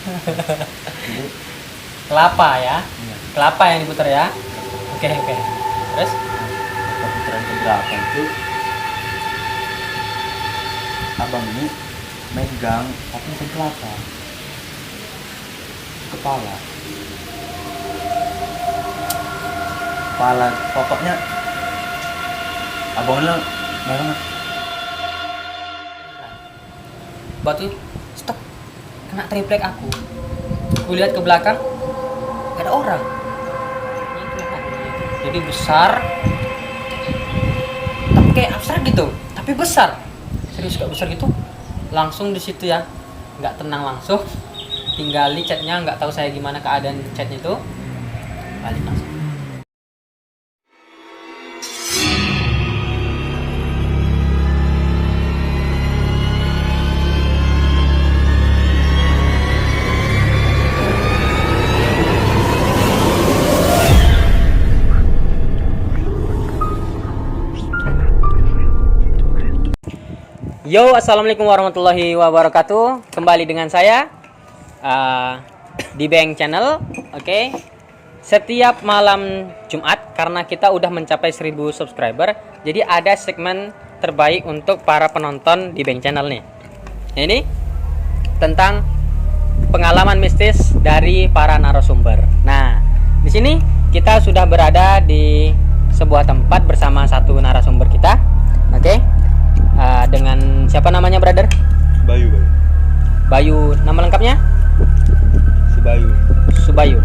Jadi Kelapa ya. iya, Kelapa yang diputar ya. Oke, oke. Terus pas putaran keberapa itu abang ini megang tapi bukan kelapa, kepala kepala pokoknya abang bilang bareng batu stop. Kena triplek aku. Aku lihat ke belakang gak ada orang. Jadi besar. Tapi kayak abstrak gitu. Tapi besar. Serius gak besar gitu. Langsung di situ ya. Nggak tenang langsung. Tinggali chatnya, nggak tahu saya gimana keadaan chatnya itu. Balik langsung. Yo, assalamualaikum warahmatullahi wabarakatuh. Kembali dengan saya di Bank Channel. Oke. Setiap malam Jumat karena kita udah mencapai 1000 subscriber, jadi ada segmen terbaik untuk para penonton di Bank Channel nih. Ini tentang pengalaman mistis dari para narasumber. Nah, di sini kita sudah berada di sebuah tempat bersama satu narasumber kita. Oke. Dengan siapa namanya, brother? Bayu Bayu. Nama lengkapnya? Subayu Subayu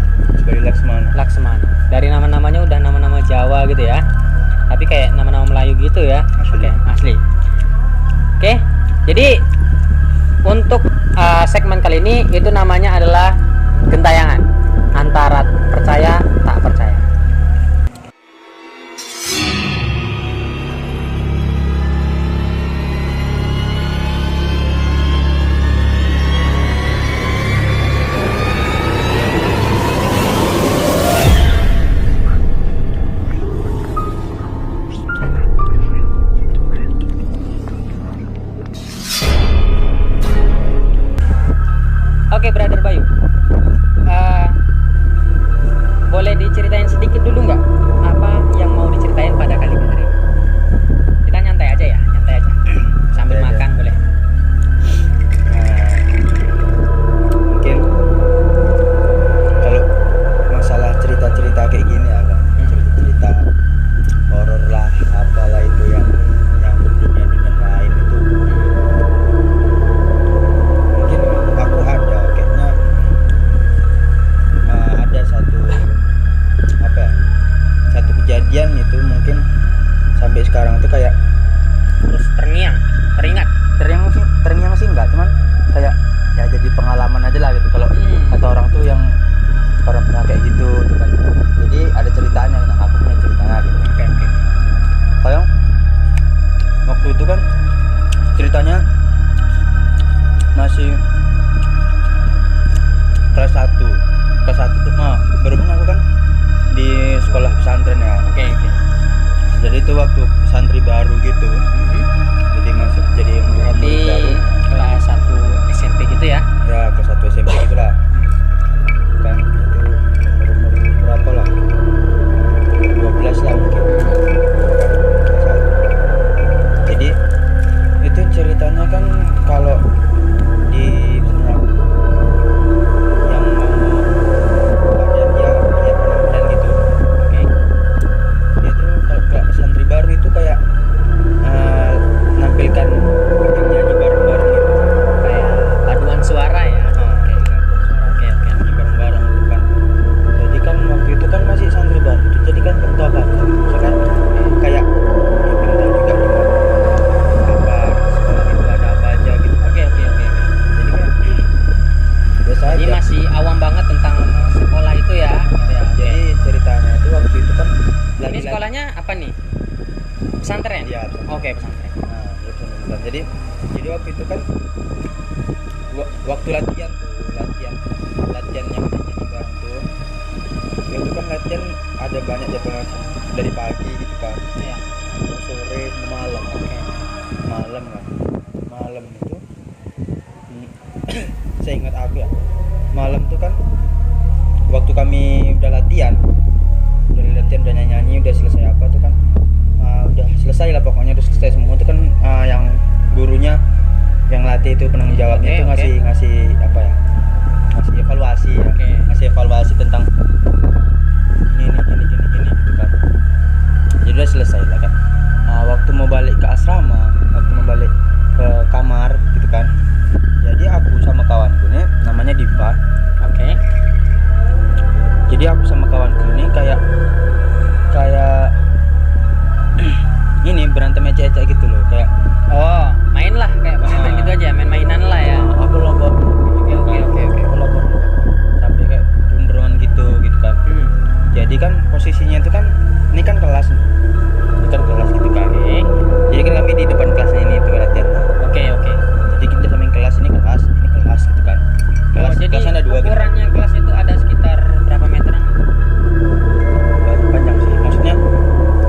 Laksmana. Laksmana. Dari nama-namanya udah nama-nama Jawa gitu ya. Tapi kayak nama-nama Melayu gitu ya. Asli. Oke, asli. Oke. Jadi untuk segmen kali ini itu namanya adalah gentayangan antara percaya tak percaya. Oke, brother Bayu, boleh diceritain sedikit dulu nggak apa yang mau diceritain pada kali ini? Kita nyantai aja ya, nyantai aja sambil Nyantai aja. makan boleh. Mungkin kalau masalah cerita-cerita kayak gini ya Bang, cerita-cerita horor lah apalah itu yang dunia lain itu mungkin aku ada kayaknya ada satu kejadian itu mungkin sampai sekarang itu kayak Terus teringat. terngiang sih enggak, cuman kayak ya jadi pengalaman aja lah gitu kalau kata orang tuh yang orang pernah kayak gitu tuh kan, jadi ada ceritanya. Nah, aku punya ceritanya gitu. Oke. Kayak waktu itu kan ceritanya masih kelas 1 tuh berhubung aku kan di sekolah pesantren ya. Oke. Jadi itu waktu santri baru gitu, jadi masuk jadi Berarti murid baru kelas 1 SMP gitu ya? ya, kelas 1 SMP gitulah kan. Itu umur berapa lah, 12 lah mungkin. Jadi itu ceritanya kan kalau di misalnya yang mau ada dia kayak penampilan gitu. Oke. Dia tuh kalau santri baru itu kayak nampilkan yang nyanyi bareng-bareng gitu. Kayak paduan suara ya. Oke. Nyanyi bareng-bareng gitu kan. Jadi kan waktu itu kan masih santri baru, jadi kan ketua apa so kan kayak dibilang juga apa sekolah itu ada apa aja gitu. Oke. Jadi kan biasa Jadi aja. masih awam banget tentang sekolah itu ya. Ya, oke. Jadi ceritanya itu waktu itu kan Ini sekolahnya apa nih? Pesantren? Iya, pesantren. Oke, pesantren. Nah, dia pesantren. Jadi waktu itu kan waktu latihan yang nyanyi bareng tuh. Itu kan latihan ada banyak jadwal dari pagi gitu kan. Iya. Sore sama malam. Oke. Malam kan. Malam itu saya ingat aku ya. malam tuh kan waktu kami udah latihan udah nyanyi udah selesai apa tuh kan udah selesai lah pokoknya udah selesai semua tuh kan yang gurunya yang latih itu penanggung jawabnya itu ngasih apa ya, ngasih evaluasi ya, ngasih evaluasi tentang ini gitu kan. Jadi udah selesai lah kan. Waktu mau balik ke asrama, waktu mau balik ke kamar gitu kan, jadi aku sama kawanku nih namanya Diva. Jadi aku sama kawanku ini kayak ini berantem ecek-ecek gitu loh, kayak main lah kayak main gitu aja, main-mainan lah ya. aku lobot Oke. aku lobot sampai kayak dorong gitu kan. Jadi kan posisinya itu kan ini kan kelas nih, ini kan kelas gitu kan. Jadi kan kami di depan kelasnya ini tuh latihan. Oke. Jadi kita samping kelas, ini kelas gitu kan. Jadi kelasnya ada 2 gitu. ukurannya kelas itu ada sekitar berapa meteran? Panjang sih, maksudnya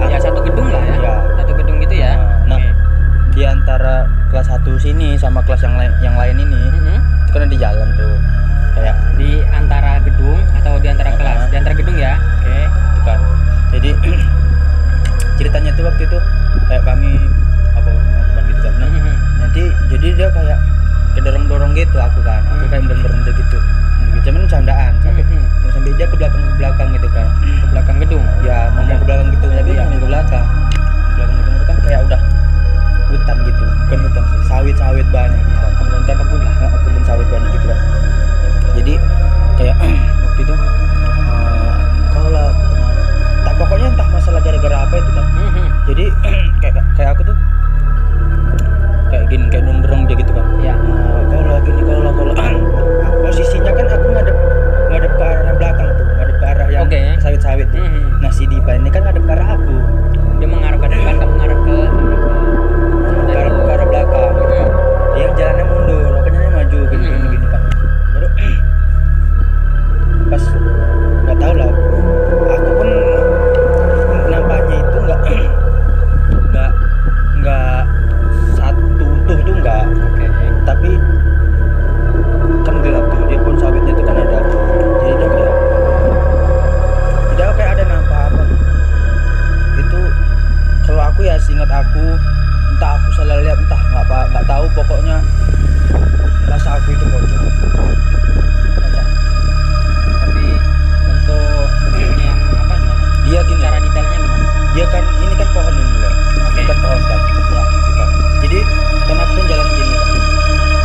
Ya satu gedung lah ya. Ya. Satu gedung gitu ya. Nah, di antara kelas 1 sini sama kelas yang lain ini itu kan di jalan tuh, kayak Di antara gedung atau di antara kelas? Di antara gedung ya. gitu kan. Jadi ceritanya tuh waktu itu kayak kami apa gitu kan. Nah, nanti jadi dia kayak kedorong-dorong gitu aku kayak dorong dia gitu. Cuman candaan sampai dia ke belakang gitu kan. Ke belakang gedung. Ya mau ke belakang gitu, tapi ya ke belakang gedung itu kan kayak udah hutan gitu, bukan hutan sih, sawit banyak gitu kan. Kebun lah. Kebun sawit banyak gitu kan. Jadi kayak waktu itu kalau tak pokoknya entah masalah gara-gara apa itu kan. Jadi kayak aku tuh kayak gini, kayak dorong dia gitu kan. Ya. Kalau posisinya kan aku ngadep ke arah belakang tuh, ngadep ke arah yang sawit-sawit tuh. Nah si Diva ini kan ngadep ke arah aku. Dia mengarah ke depan, kamu mengarah ke arah belakang. Dia jalannya mundur, aku jalannya maju gitu kan. Baru pas nggak tahu lah, aku pun nampaknya itu nggak satu utuh tuh nggak. Tapi kan gelap tuh, dia pun sawitnya itu kan ada, jadi dia kayak ada nampak apa itu. Kalau aku ya seingat aku, entah aku salah lihat, entah nggak tahu, pokoknya rasa aku itu pocong. Tapi untuk bentuknya yang apa gimana? Dia gini, Cara detailnya gimana? dia kan ini kan pohon ini loh, ini kan pohon kan, ya, gitu kan. Jadi kan aku kan jalan gini kan.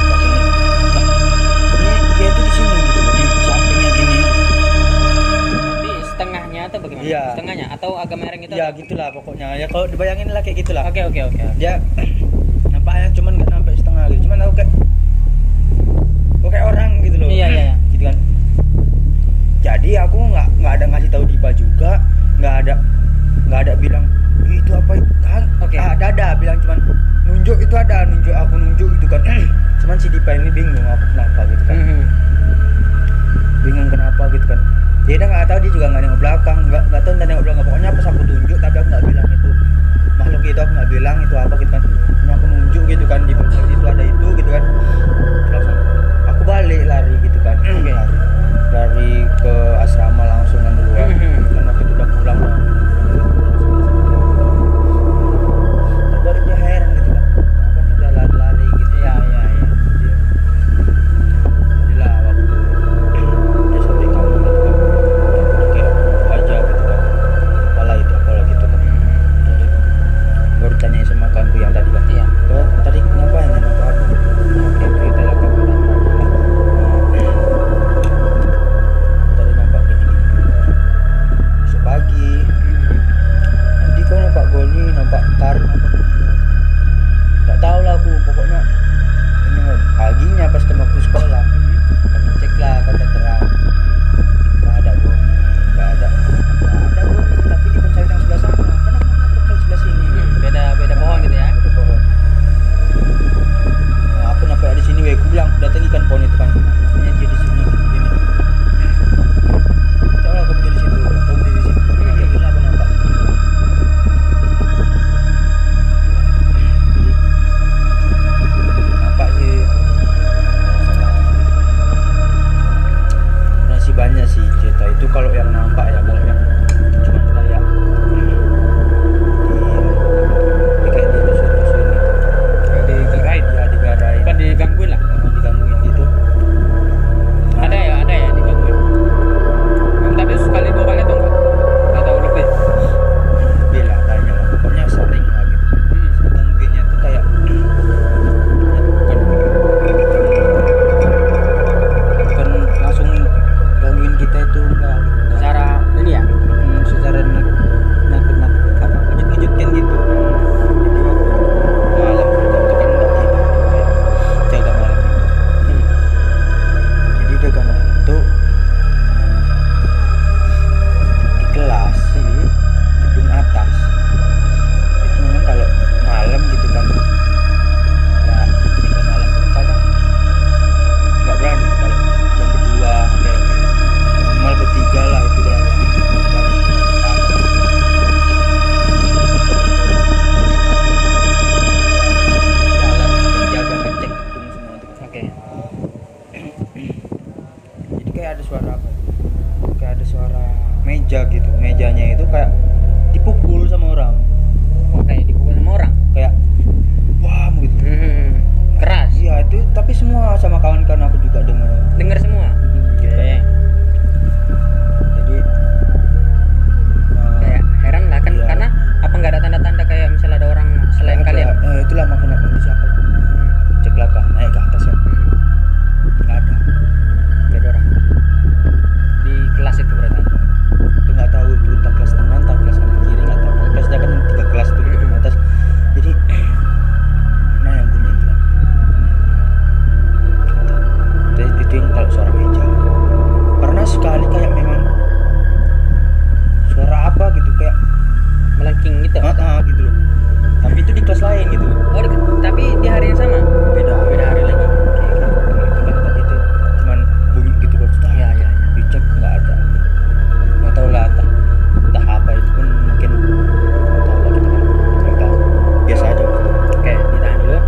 Nah, ini dia itu di sini gitu, di sampingnya gini. Tapi setengahnya atau bagaimana? Iya. Setengahnya atau agak mereng gitu? Ya gitulah pokoknya, ya kalau dibayangin lah kayak gitulah. Oke. Dia nampaknya cuman nggak sampai setengah gitu, cuman aku kayak orang gitu loh. Iya. Gitu kan. Jadi aku nggak ada ngasih tahu Diva juga, nggak ada bilang itu apa kan. Ada bilang cuman nunjuk itu, aku nunjuk gitu kan. Cuman si Diva ini bingung aku kenapa gitu kan. Bingung kenapa gitu kan. Dia nggak tahu, dia juga nggak nengok belakang, nggak tahu nengok belakang, pokoknya pas aku tunjuk tapi aku nggak bilang itu makhluk itu, aku nggak bilang itu apa gitu kan. Hanya aku nunjuk gitu kan, di posisi itu ada itu gitu kan. Langsung aku balik lari gitu kan. Lari ke asrama langsung kan duluan. Karena aku udah pulang lah. Baru dia heran gitu kan, aku udah lari gitu. Iya. Jadilah waktu dia sampai kamu gitu kan, kayak wajah gitu kan, apalah gitu kan. Jadi baru tanya sama kawanku yang tadi kan. Iya. Tadi ngapain ya, apa aku? Oke, kita lakukan. nampak ya kalau yang cuma kayak kayak ditusuk-tusukin gitu. digerain, Ya digarain, apa digangguin lah. digangguin gitu. Ada ya digangguin. Tapi sekali 2 kali atau enggak? Atau lebih? Bila tanya lah, pokoknya sering lah gitu. Gangguinnya tuh kayak bukan langsung gangguin kita itu enggak gitu. Secara ini ya. Secara nakut apa ngejut-ngejutin gitu. Jadi waktu malam itu kan enggak tidur kayak jaga malam itu. Jadi jaga malam tuh di kelas gedung atas itu memang kalau malam gitu kan ya minggu malam tuh kadang nggak berani kalau cuma berdua kayak minimal bertiga lah itu udah berani jalan menjaga ngecek gedung semua tuh. Oke. Jadi kayak ada suara apa kayak ada suara meja gitu, mejanya itu kayak dipukul sama orang, Wah, kayak dipukul sama orang. kayak wah gitu. Keras. Iya itu, tapi semua sama kawan-kawan aku juga dengar. Dengar semua. Gitu. Oke. Jadi Kayak heran lah kan, iya. karena apa nggak ada tanda-tanda kayak misalnya ada orang selain ada, kalian? itulah makanya aku siapa tuh cek belakang naik ke atas ya, nggak ada. Nggak ada orang di kelas itu berarti. Itu nggak tahu itu entah kelas tengah entah kelas kanan kiri nggak tahu. Kelasnya kan 3 kelas tuh di atas. Jadi mana yang bunyi itu kan? Nggak tahu. Itu yang kalau suara meja. Pernah sekali kayak memang suara apa gitu kayak Melengking gitu. gitu loh. Tapi itu di kelas lain gitu. Oh, tapi di hari yang sama. Beda hari lagi. Itu kan tadi itu cuman bunyi gitu kan. Iya, iya, iya. Dicek nggak ada. Nggak tahu lah entah apa itu pun mungkin nggak tahu lah kita kan. Kita biasa aja gitu. Oke, ditahan dulu.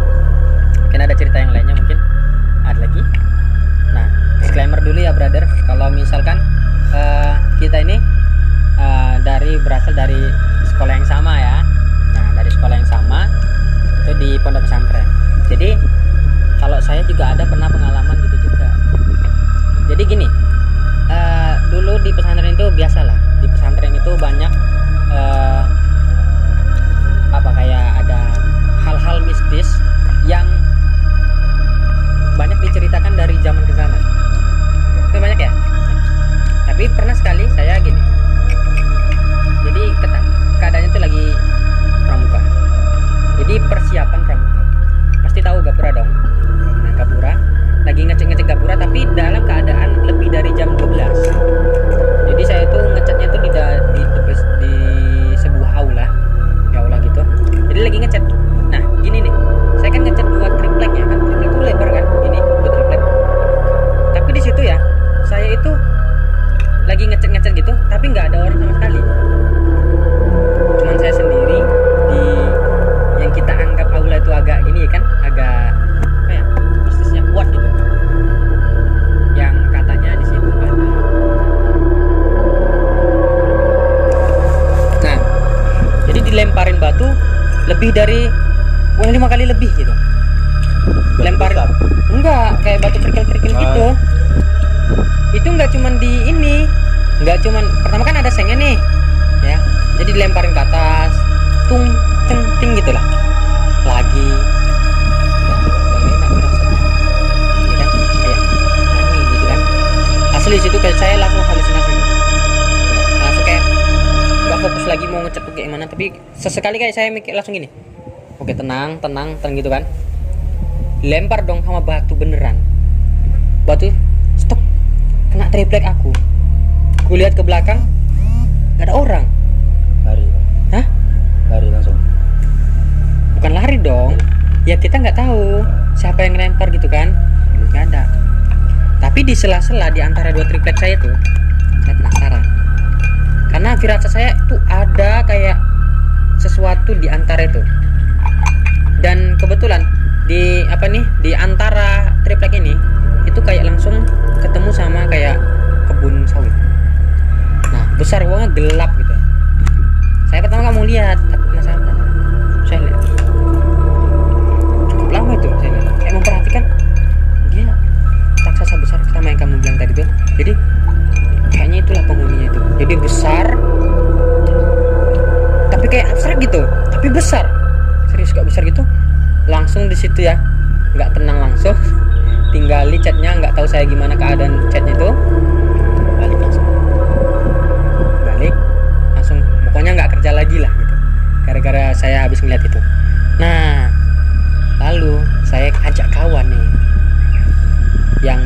Mungkin ada cerita yang lainnya mungkin. Ada lagi. Nah, disclaimer dulu ya, brother. Kalau misalkan kita ini berasal dari sekolah yang sama ya. Nah, dari sekolah yang sama itu di pondok pesantren. Jadi kalau saya juga ada pernah pengalaman gitu juga. Jadi gini, dulu di pesantren itu biasalah. Di pesantren itu banyak apa kayak ada hal-hal mistis yang banyak diceritakan dari zaman ke zaman. Itu banyak ya. Tapi pernah sekali saya gini. Jadi keadaannya itu lagi pramuka. Jadi persiapan pramuka. Pasti tahu gapura dong. Nah, gapura lagi ngecek gapura tapi dalam keadaan lebih dari jam 12. Jadi saya itu ngecatnya tuh di sebuah aula. Di aula gitu. Jadi lagi ngecat. Nah, gini nih. Saya kan ngecat 2 triplek ya kan. Triplek itu lebar kan. Ini 2 triplek. Tapi di situ ya, saya itu lagi ngecat gitu, tapi nggak ada orang sama sekali. Cuman saya sendiri di yang kita anggap aula itu agak gini kan, agak apa ya, bisnisnya kuat gitu. Yang katanya di situ ada. Nah, jadi dilemparin batu lebih dari 5 kali lebih gitu. Lemparin enggak kayak batu kerikil-kerikil gitu. Itu nggak cuman di ini, nggak cuman pertama kan ada sengnya nih ya, jadi dilemparin ke atas tung ceng ting gitulah lagi. Nah, enak rasanya ya kan, kayak aneh gitu kan. Asli situ kayak saya langsung halusinasi, langsung kayak nggak fokus lagi mau ngecat kayak gimana, tapi sesekali kayak saya mikir langsung gini, oke tenang gitu kan, lempar dong sama batu beneran, batu stok kena triplek aku. Gue lihat ke belakang gak ada orang. Lari. Hah? Lari langsung. Bukan lari dong. Ya kita nggak tahu siapa yang ngelempar gitu kan. Gak ada. Tapi di sela-sela di antara 2 triplek saya tuh, saya penasaran. Karena firasat saya tuh ada kayak sesuatu di antara itu. Dan kebetulan di antara triplek ini itu kayak langsung ketemu sama kayak kebun sawit. Nah, besar banget, gelap gitu. Saya pertama nggak mau lihat, tapi penasaran. Saya lihat cukup lama itu, saya lihat. Kayak memperhatikan dia raksasa besar sama yang kamu bilang tadi tuh. Jadi kayaknya itulah penghuninya itu. Jadi besar, tapi kayak abstrak gitu, tapi besar. Serius gak besar gitu. Langsung di situ ya, nggak tenang langsung. Tinggali chatnya, nggak tahu saya gimana keadaan chatnya itu. Balik langsung, pokoknya nggak kerja lagi lah gitu. Gara-gara saya habis ngeliat itu. Nah, lalu saya ajak kawan nih, yang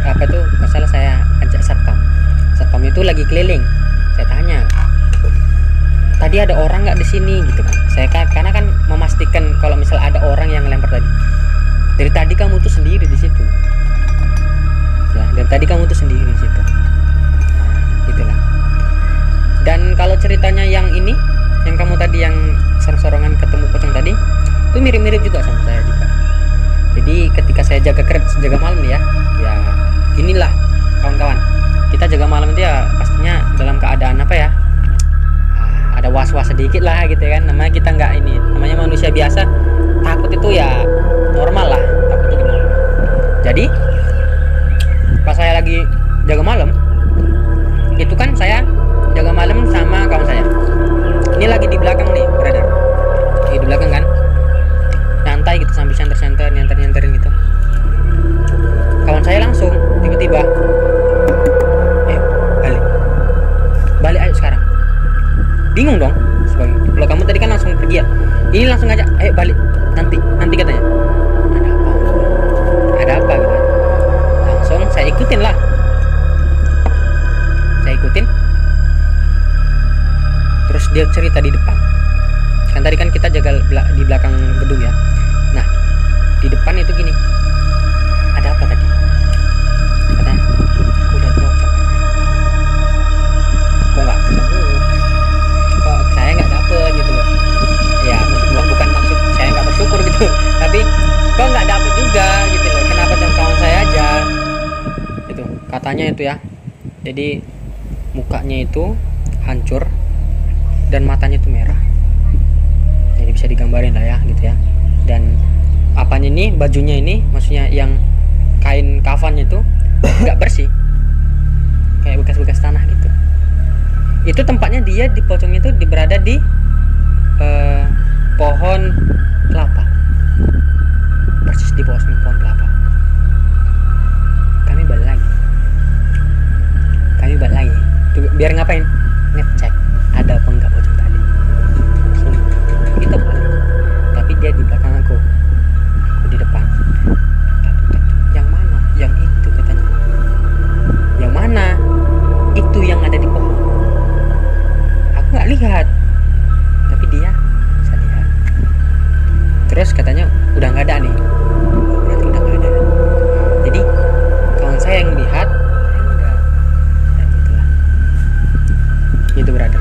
apa tuh? Nggak salah saya ajak satpam. Satpam itu lagi keliling. Saya tanya, tadi ada orang nggak di sini gitu kan? Karena kan memastikan kalau misal ada orang yang lempar tadi. Dari tadi kamu tuh sendiri di situ. Ya, dari tadi kamu tuh sendiri di situ. Itulah. Dan kalau ceritanya yang ini, yang kamu tadi yang sorong-sorongan ketemu pocong tadi, itu mirip-mirip juga sama saya juga. Jadi ketika saya jaga malam nih ya inilah kawan-kawan. Kita jaga malam itu ya pastinya dalam keadaan apa ya? Ada was-was sedikit lah gitu kan. Namanya kita nggak ini, namanya manusia biasa, takut itu ya normal lah, takut itu normal. Jadi pas saya lagi jaga malam itu kan saya jaga malam sama kawan saya. Ini lagi di belakang nih, brother. Lagi di belakang kan, nyantai gitu sambil nyanterin gitu. Kawan saya langsung tiba-tiba, balik ayo sekarang. Bingung dong sebagai, kalau kamu tadi kan langsung pergi ya, ini langsung aja ayo balik nanti katanya. Ada apa gitu. Langsung saya ikutin terus dia cerita di depan kan, tadi kan kita jaga di belakang gedung ya. Nah di depan itu gini, ada apa tadi katanya, aku lihat pocong. Kok nggak ketemu, kok saya nggak dapet gitu loh ya. Bukan maksud saya nggak bersyukur gitu, tapi kok nggak dapet juga gitu loh. Kenapa cuma kawan saya aja itu katanya itu ya. Jadi mukanya itu hancur dan matanya itu merah. Jadi bisa digambarin lah ya gitu ya. Dan apanya ini, bajunya ini, maksudnya yang kain kafannya itu nggak bersih, kayak bekas-bekas tanah gitu. Itu tempatnya dia di pocong itu berada di pohon kelapa, persis di bawah pohon kelapa. Kami balik lagi tuh, biar ngapain, ngecek ada apa enggak pocong tadi. Kita balik, tapi dia di belakang aku di depan. Yang mana? Yang itu katanya. Yang mana? Itu yang ada di pohon. Aku nggak lihat, tapi dia bisa lihat. Terus katanya udah nggak ada nih. Oh, berarti udah nggak ada. Jadi kawan saya yang lihat, saya enggak. Ya itulah. Itu berada.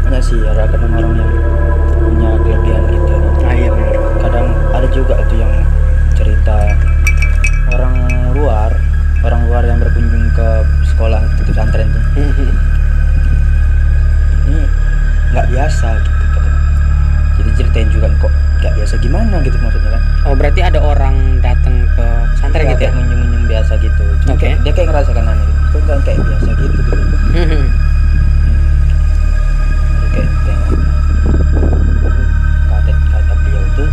Banyak sih, ada kadang orang yang punya kelebihan gitu. Iya benar. Kadang ada juga itu yang cerita orang luar yang berkunjung ke sekolah itu, pesantren tuh. Ini nggak biasa gitu katanya. Jadi ceritain juga kok nggak biasa gimana gitu maksudnya kan. Oh berarti ada orang datang ke pesantren gitu ya? Kayak ngunjung biasa gitu. Oke. Dia kayak ngerasakan aneh gitu. Itu kan kayak biasa gitu gitu. Kayak tengok kata beliau tuh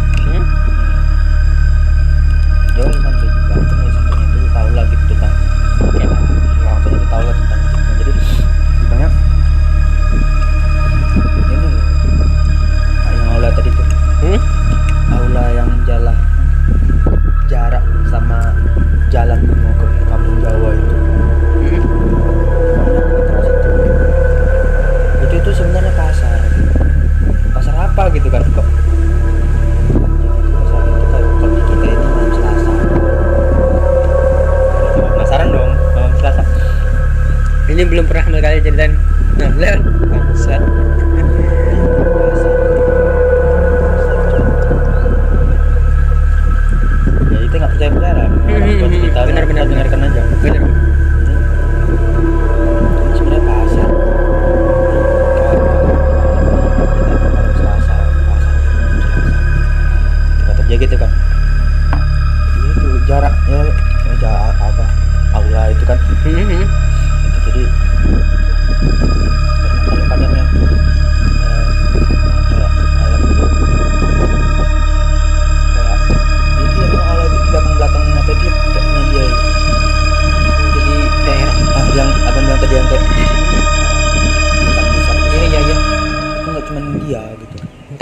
dia orang santri juga, terus santrinya itu tahu lah gitu tentang orang tuanya itu tahu lah tentang itu. Jadi banyak ini loh, yang aula tadi tuh, aula yang jarak sama jalan mau ke kampung Jawa itu. Itu sebenarnya pasar apa gitu kan kok. Pasar itu kalau di kita ini malam Selasa. Penasaran dong malam Selasa. Ini belum pernah kali ceritain. Nah, belum. Bangsat. Ya itu nggak percaya beneran. Buat cerita benar dengarkan aja. Benar.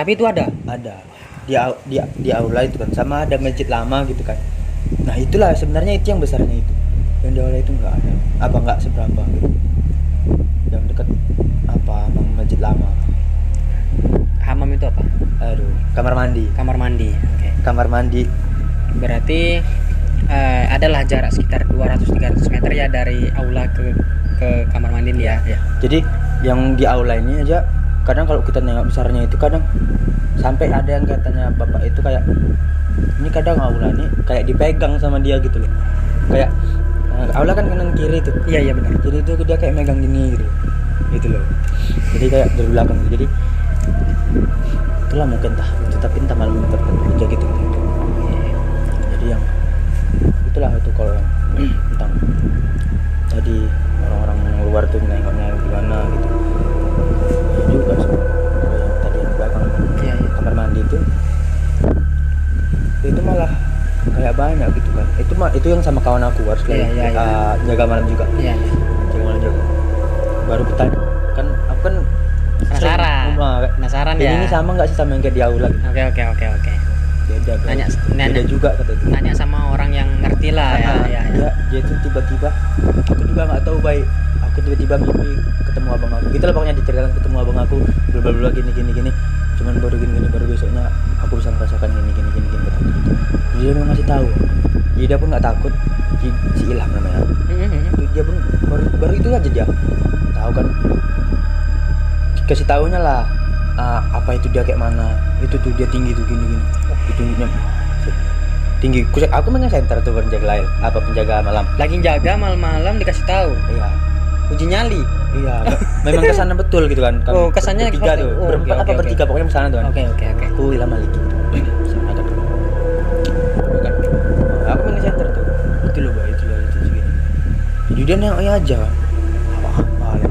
Tapi itu ada. Di aula itu kan, sama ada masjid lama gitu kan. Nah itulah sebenarnya itu yang besarnya itu, yang di aula itu nggak ada, nggak seberapa gitu, yang dekat masjid lama. Hamam itu apa? Aduh, kamar mandi. Oke. Kamar mandi. Berarti adalah jarak sekitar 200-300 meter ya dari aula ke kamar mandi nih ya. Ya. Jadi yang di aula ini aja kadang kalau kita nengok besarnya itu kadang sampai ada yang katanya bapak itu kayak ini kadang aula ini kayak dipegang sama dia gitu loh. Kayak aula kan kanan kiri tuh. Iya benar. Jadi itu dia kayak megang gini gitu. Gitu loh. Jadi kayak dari belakang. Jadi itulah mungkin tapi entah malam tertentu aja gitu. Jadi yang itulah itu kalau yang tentang tadi orang-orang luar tuh nengoknya gimana gitu. Ya juga sih. Kalau yang tadi yang belakang kamar mandi itu malah kayak banyak gitu kan. Itu yang sama kawan aku harus jaga malam juga. Iya. Jaga malam juga. Baru bertanya kan aku kan penasaran ya. ya. Ini sama nggak sih sama yang kayak di aula? Oke. Beda kan. Beda juga kata itu. Nanya sama orang yang ngerti lah ya. Dia tuh tiba-tiba aku juga nggak tahu baik. Aku tiba-tiba mimpi ketemu abang aku. Gitu lah pokoknya diceritakan ketemu abang aku. Bla gini. Cuman baru besoknya aku bisa merasakan gini kata gitu. Dia memang masih tahu. Jadi dia pun nggak takut. Si Ilham namanya. Dia pun baru itu aja dia tahu kan. Kasih tahunya lah apa itu dia kayak mana. Itu tuh dia tinggi tuh gini. Itu tinggi. Aku main center tuh penjaga malam. Lagi jaga malam-malam dikasih tahu. Iya. Uji nyali. Iya. Memang kesana betul gitu kan. Oh, kesannya bertiga tuh. Berempat bertiga pokoknya kesana tuh kan. Oke. Aku Ilham Maliki. Sama ada. Bukan. Aku main center tuh. Itu loh, itu segini. Jadi dia nengoknya aja. Apa ya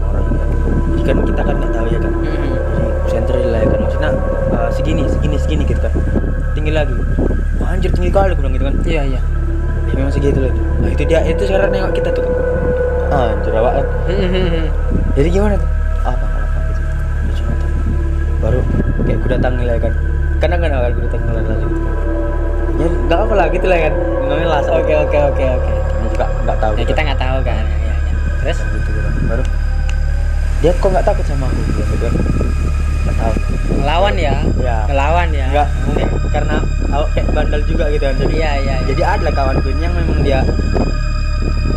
orang. Jadi kan kita kan nggak tahu ya kan. Center lah ya kan maksudnya segini gitu kan. Tinggi lagi. Wah, anjir tinggi kali aku bilang gitu kan. Iya. Memang segitu lagi. Nah itu dia itu sekarang nengok kita tuh kan. Anjir awak. Jadi gimana tuh? Apa gitu. Dia cuma tahu. Baru kayak kuda tangil ya kan. Kadang-kadang awal kuda tangil lagi. Ya enggak apa lah gitu lah kan. Ngomongin lah. Oke. Ini juga enggak tahu. Ya kita nggak tahu kan. Ya. Terus gitu kan. Baru dia kok enggak takut sama aku gitu kan. Enggak tahu. Ngelawan ya. Enggak, mungkin karena awak kayak bandel juga gitu kan. Jadi Iya. Jadi ada lah kawanku ini yang memang dia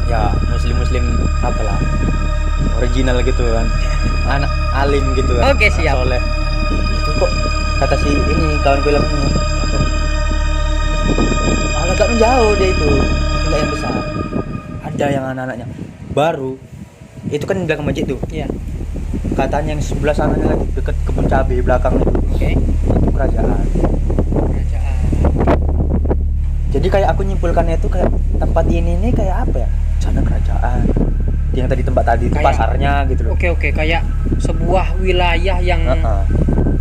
ya muslim apalah original gitu kan. Anak alim gitu kan. Oke, siap. Soleh. Itu kok kata si ini kawan gue bilang agak menjauh dia itu. Enggak yang besar. Ada yang anak-anaknya baru. Itu kan di belakang masjid tuh. Iya. Katanya yang sebelah sananya lagi deket kebun cabai belakang itu. Oke. Itu kerajaan. Jadi kayak aku nyimpulkannya itu kayak tempat ini kayak apa ya? Sana kerajaan. Yang tadi tempat tadi itu pasarnya gitu loh. Oke, kayak sebuah wilayah yang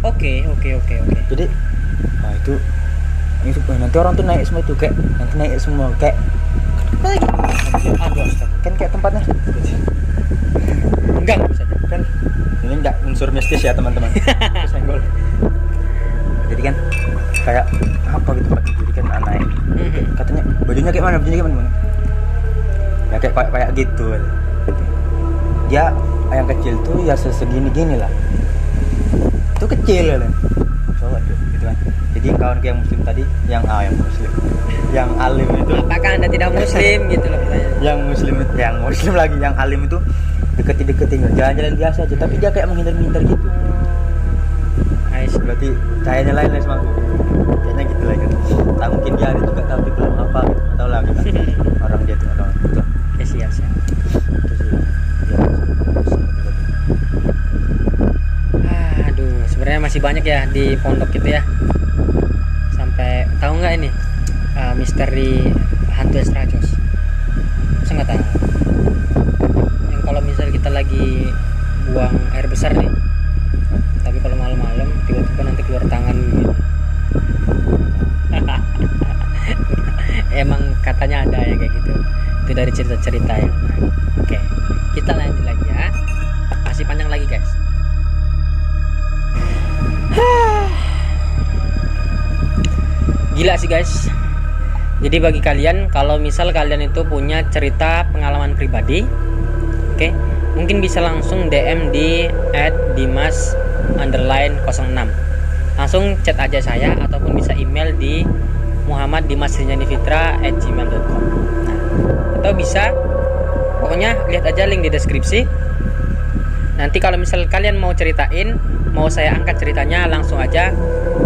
Oke. Jadi itu nanti orang tuh naik semua itu kayak nanti naik semua kayak aduh astaga. kan kayak tempatnya Enggak bisa kan ini enggak unsur mistis ya teman-teman. Senggol. Jadi kan kayak apa gitu Pak, jadi kan aneh. Katanya bajunya kayak mana ya kayak gitu. Dia yang kecil tuh ya segini lah, itu kecil lah coba tuh gitu kan. Jadi kawan yang muslim tadi yang muslim yang alim itu, apakah Anda tidak muslim gitu loh pertanyaan. yang muslim lagi yang alim itu deketin jalan-jalan biasa aja, tapi dia kayak menghindar gitu. Nice. Berarti cahayanya lain sama aku. Kayaknya gitu lah kan. Tak mungkin dia ada juga tapi belum apa gitu. Atau lah kita. Orang dia tuh orang gitu. Ya, siap. Itu sih. Aduh, sebenarnya masih banyak ya di pondok gitu ya. Sampai tahu nggak ini misteri hantu Estrajos? Saya nggak tahu. Yang kalau misal kita lagi buang air besar nih, tapi kalau malam-malam tiba-tiba nanti keluar tangan gitu. Emang katanya ada ya kayak gitu. Itu dari cerita-cerita yang Oke, kita lanjut lagi ya. Masih panjang lagi guys. Gila sih guys. Jadi bagi kalian, kalau misal kalian itu punya cerita pengalaman pribadi, oke, mungkin bisa langsung DM di @dimas_06. Langsung chat aja saya, ataupun bisa email di muhammaddimasrinyanifitra@gmail.com. Nah, atau bisa, pokoknya lihat aja link di deskripsi. Nanti kalau misal kalian mau ceritain, mau saya angkat ceritanya, langsung aja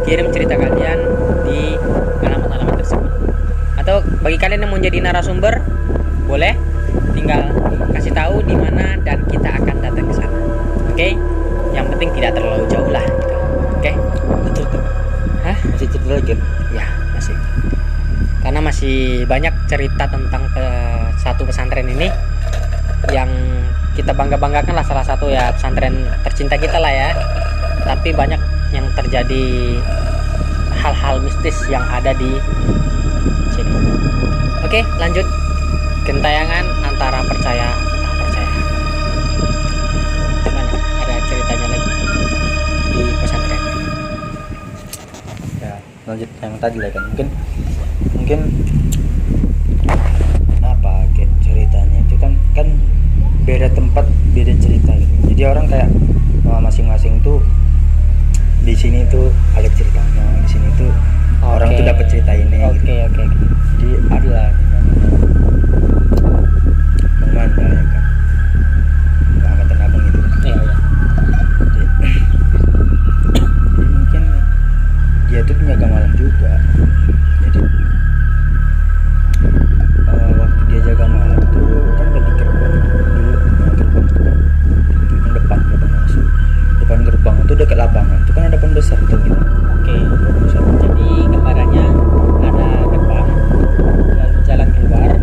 kirim cerita kalian di alamat-alamat tersebut. Atau bagi kalian yang mau jadi narasumber, boleh tinggal kasih tahu di mana dan kita akan datang ke sana. Oke? Yang penting tidak terlalu jauh lah gitu. Oke? Cerita. Hah? Masih cerita lagi? Ya, masih. Karena masih banyak cerita tentang satu pesantren ini yang kita bangga-banggakan lah, salah satu ya pesantren tercinta kita lah ya. Tapi banyak yang terjadi hal-hal mistis yang ada di sini. Oke, lanjut. Gentayangan antara percaya tak percaya. Gimana? Ada ceritanya lagi di pesantren? Ya, lanjut yang tadi lah kan. Mungkin apa kayak ceritanya itu kan beda tempat beda cerita gitu. Jadi orang kayak masing-masing tuh di sini tuh ada ceritanya, di sini tuh orang tuh dapat cerita ini gitu. Oke. Jadi adalah Manda ya kan, Muhammadan Abang gitu. Iya. Jadi mungkin dia tuh penjaga malam juga. Jadi waktu dia jaga malam tuh kan udah di gerbang dulu, gerbang itu kan yang depan masuk. Depan gerbang itu dekat lapangan, itu kan ada pohon besar tuh gitu. Oke. Pohon besar. Jadi gambarannya ada gerbang, lalu jalan keluar. Ya.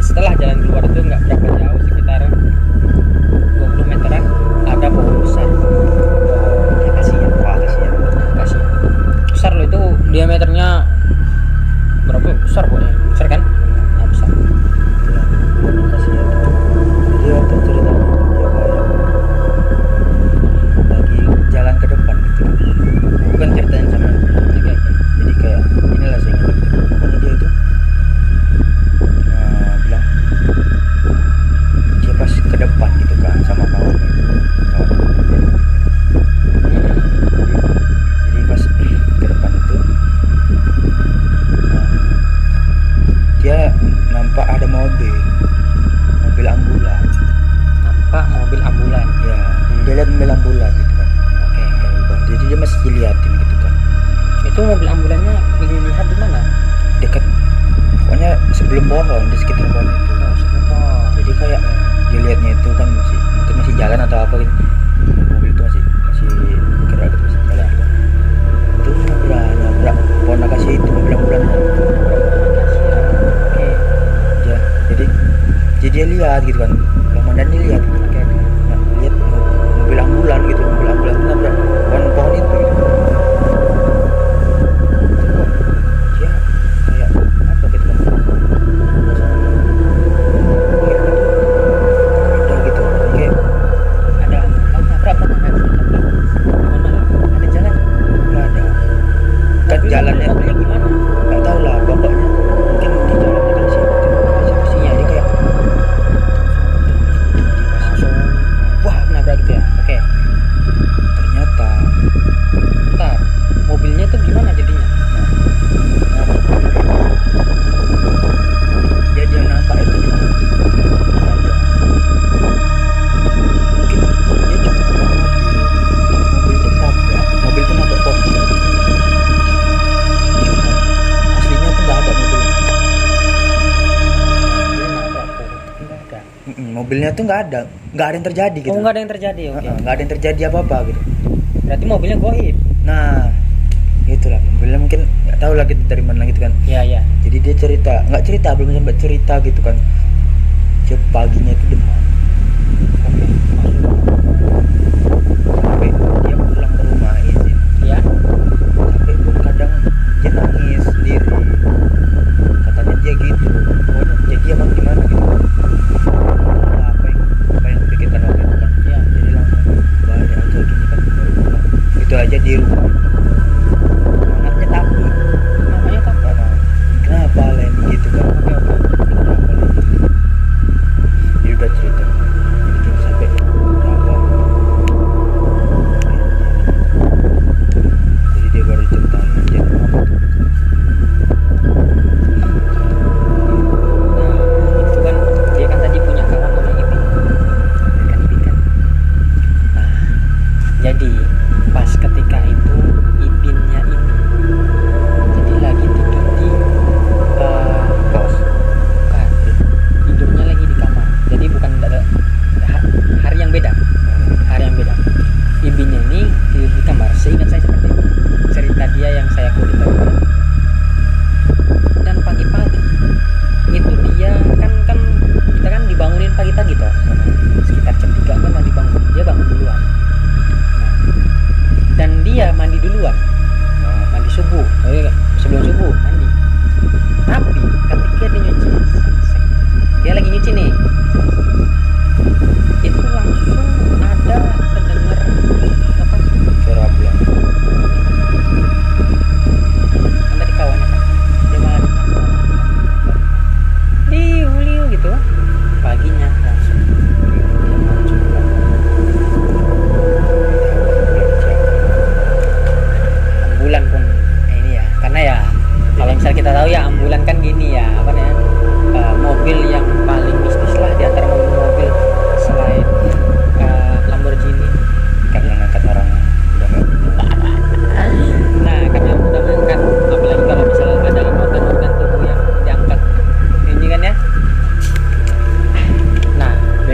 Setelah jalan keluar itu nggak berapa jauh, sekitar 20 meteran ada pohon besar. Kasihan. Kasih. Besar loh itu, diameternya berapa? Besar pokoknya. Besar kan? Nah, besar. Kasihan. Jadi waktu ceritanya dia kayak lagi jalan ke depan gitu. Bukan ceritanya sama. Jadi kayak inilah sih. Pokoknya dia itu bilang dia pas ke depan gitu kan sama kawannya itu. Jadi pas ke depan itu dia nampak ada mobil ambulan. Nampak mobil ambulan. Ya, dia lihat mobil ambulan gitu kan. Oke. Jadi dia masih diliatin gitu kan. Itu mobil ambulannya dilihat di mana? Dekat, pokoknya sebelum pohon, di sekitar pohon itu. Jadi kayak dia lihatnya itu kan mungkin masih jalan atau apa gitu. Mobil itu masih gerak gitu, masih jalan gitu. Itu nabrak pohon akasih itu, mobil ambulan. Oke. Ya, jadi dia lihat gitu kan. Komandan dia lihat gitu. Nah, lihat mobil ambulan gitu, mobil ambulan itu nabrak pohon itu gitu. Dia kayak apa gitu kan. Ada gitu. Kayak Ada ambulan nabrak mana? Ada jalan? nggak ada. Kan jalannya gimana? nggak tahu lah, pokoknya mungkin di jalannya kan sih kursinya dia kayak Langsung wah nabrak gitu ya. Oke. ternyata Bentar. Mobilnya itu gimana jadinya? dia nampak itu cuma ada. Mungkin dia cuma nampak mobil itu nabrak pohon. Aslinya tuh nggak ada mobil. Mobil nabrak pohon. Nggak ada. Mobilnya tuh nggak ada yang terjadi gitu. Oh, nggak ada yang terjadi. Oke. Nggak ada yang terjadi apa gitu. Berarti mobilnya goib. Nah, itulah mobilnya mungkin nggak tahu lah gitu dari mana gitu kan. Iya. Jadi dia belum sempat cerita gitu kan. Dia paginya itu demam. Oke. Sampai dia pulang ke rumah izin. Iya. Sampai kadang dia nangis sendiri. Katanya dia gitu. Pokoknya jadi emang gimana gitu. Apa yang dipikirkan waktu itu kan. Iya. Jadi langsung balik aja gini kan. Baru pulang. Itu aja di rumah. Anaknya takut.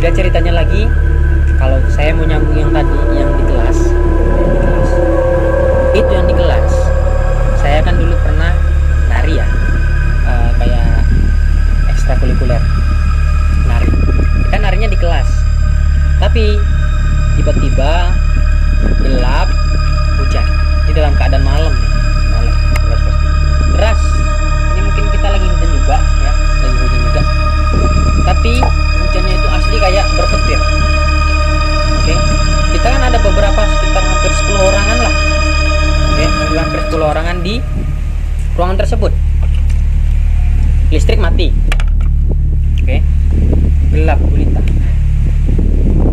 Beda ceritanya lagi kalau saya mau nyambung yang tadi yang di kelas. Itu yang di kelas. Saya kan dulu pernah nari ya. Kayak ekstrakurikuler. Nari. Kita narinya di kelas. Tapi tiba-tiba gelap, hujan. Ini dalam keadaan malam nih. Malam. Deras. Ini mungkin kita lagi hujan juga ya, lagi hujan juga. Tapi hujannya itu asli kayak berpetir. Oke. Kita kan ada beberapa sekitar hampir 10 orangan lah. Oke, hampir 10 orangan di ruangan tersebut. Listrik mati. Oke. Gelap gulita.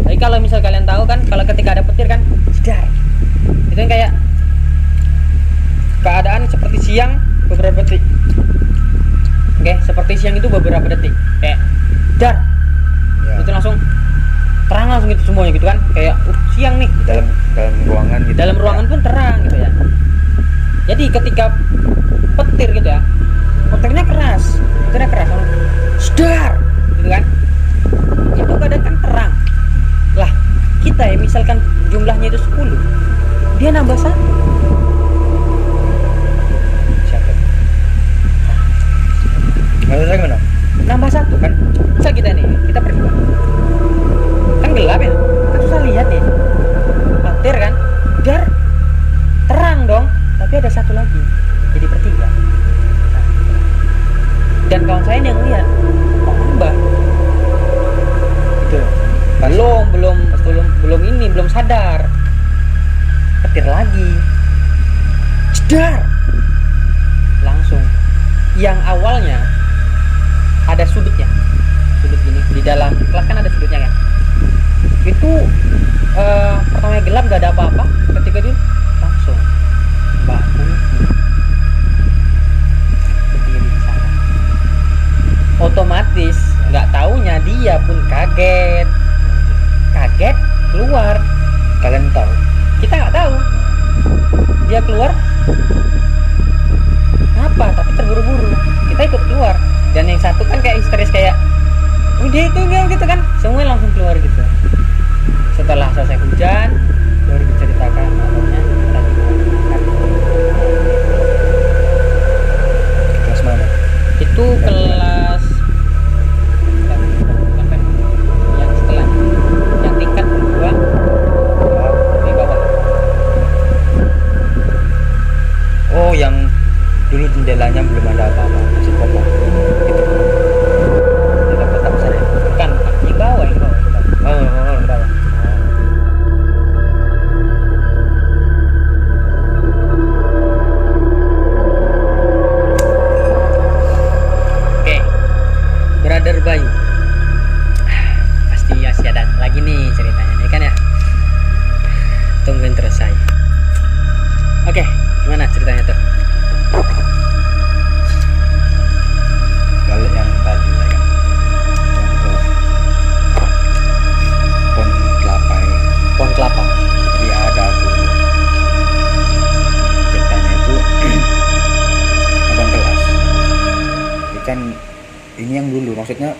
Tapi kalau misal kalian tahu kan, kalau ketika ada petir kan, jedar. Itu kan kayak keadaan seperti siang beberapa detik. Oke, seperti siang itu beberapa detik. Kayak dar. Ya. Itu langsung terang langsung gitu semuanya gitu kan. Kayak siang nih Dalam ruangan gitu. dalam ruangan pun terang gitu ya. Jadi ketika petir gitu ya, petirnya keras langsung sedar gitu kan. Itu keadaan kan terang lah. Kita ya misalkan jumlahnya itu 10, dia nambah 1. Siapa? Maksudnya gimana? Nambah 1 kan. Misal kita nih, kita berdua kan gelap ya, kan susah lihat nih, petir kan, dar terang dong, tapi ada 1 lagi jadi bertiga. Nah, dan kawan saya yang lihat kok nambah gitu. belum sadar, petir lagi jedar langsung. Yang awalnya ada sudut gini di dalam kelas kan ada sudutnya kan. Itu pertamanya gelap gak ada apa-apa, ketika itu langsung Mbak Kunti berdiri di sana. Otomatis nggak taunya dia pun kaget keluar. Kalian tahu? Kita nggak tahu dia keluar apa, tapi terburu-buru kita ikut keluar. Dan yang satu kan kayak histeris, kayak udah itu gitu kan, semua langsung keluar gitu. Setelah selesai hujan baru diceritakan awalnya tadi Kelas mana? itu kelas yang setelah yang tingkat 2 di bawah. Oh, yang dulu jendelanya belum ada apa-apa, masih kokoh. Itu. Jendela kotak besar ya? Bukan di bawah. Oh, Di bawah. Oke, Brother Bayu, pasti masih ada lagi nih ceritanya nih kan ya. Tungguin terus saya. Oke, gimana ceritanya tuh? Kalau yang tadi lah kan, yang ke Pon Kelapa ya. Pohon kelapa. Jadi ada aku ceritanya itu abang kelas. Ini kan ini yang dulu, maksudnya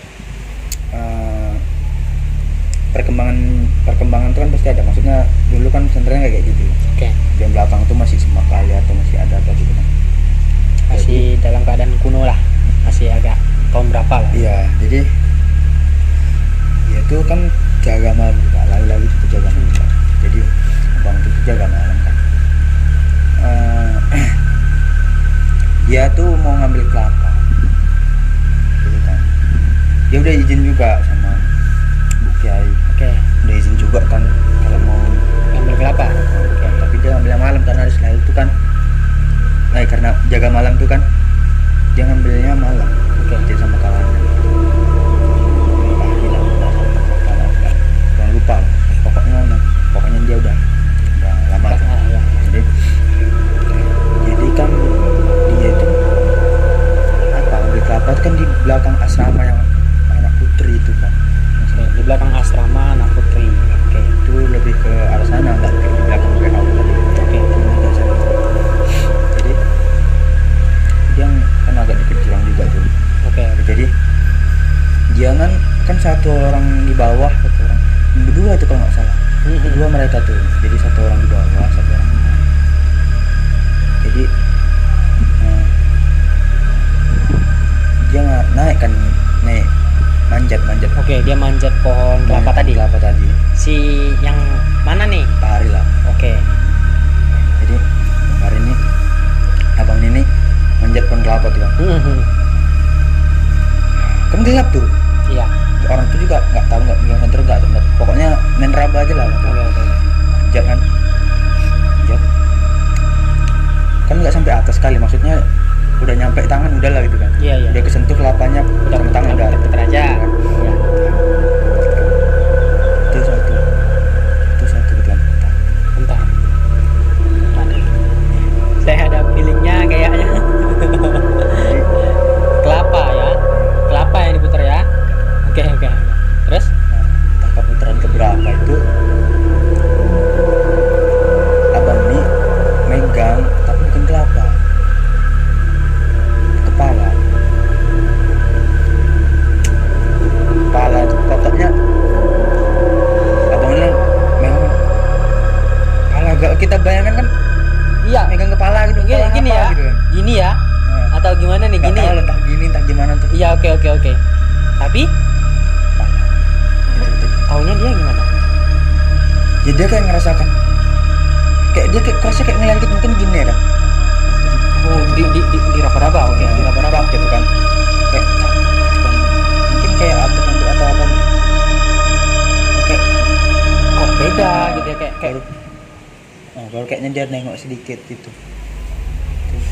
perkembangan itu kan pasti ada. Maksudnya dulu kan pesantrennya kayak gitu. Oke, Yang belakang tuh masih semak kali atau masih ada apa gitu kan. masih dalam keadaan kuno lah, masih agak tahun berapa lah. Iya, jadi dia tuh kan jaga malam juga, lagi-lagi itu jaga malam juga. Jadi abang itu jaga malam kan. Dia tuh mau ngambil kelapa, gitu kan. Dia udah izin juga sama Bu Kiai, Oke, udah izin juga kan kalau mau ngambil kelapa. Oke, tapi dia ngambilnya malam karena hari Senin itu kan, karena jaga malam tuh kan, dia ngambilnya malam. Oke. Jadi sama kawannya. Jangan lupa, pokoknya dia udah lama. Ah, ya. Jadi kan dia itu apa, ngambil kelapa itu kan di belakang asrama yang anak putri itu kan. kan satu orang di bawah, satu orang berdua tuh kalau nggak salah, berdua mereka tuh, jadi satu orang di bawah, satu orang di naik. Jadi dia nggak naik kan, naik manjat. Oke, dia manjat pohon kelapa tadi. Kelapa tadi. Si yang mana nih? Pak Hari lah. Oke. Jadi hari ini abang ini manjat pohon kelapa tuh kan. Kan gelap tuh. Iya. Orang tuh juga nggak tahu, nggak bilang center nggak tahu. Pokoknya main raba aja lah. Oke. Manjat kan. Manjat. Kan nggak sampai atas kali, maksudnya udah nyampe tangan udah lah gitu kan. Iya. Udah kesentuh kelapanya, Udah sama tangan udah. puter aja. Iya. Itu satu gitu kan. Bentar. Aduh. Saya ada feelingnya kayaknya. Kelapa ya. Kelapa yang diputar ya. Oke. Terus? Nah, tangkap putaran keberapa itu abang ini megang tapi bukan kelapa, kepala itu kotaknya. Abang ini megang kepala, gak kita bayangkan kan Iya. megang kepala gitu, kepala Gini apa ya. gitu kan. Gini ya. Nah, Atau gimana nih? nggak Gini tahu ya. lah, entah gini entah gimana tuh. Iya, oke. Tapi Kepala. Gitu. taunya dia gimana? Ya dia kayak ngerasakan, kayak dia kayak kerasa kayak ngeliat gitu, mungkin gini ya kan. Oh, di raba-raba. Oke, di raba-raba. Gitu kan, kayak gitu kan. Mungkin kayak atas sampai atau apa gitu. Kayak Kok beda gitu ya, kayak baru kayaknya dia nengok sedikit gitu. Terus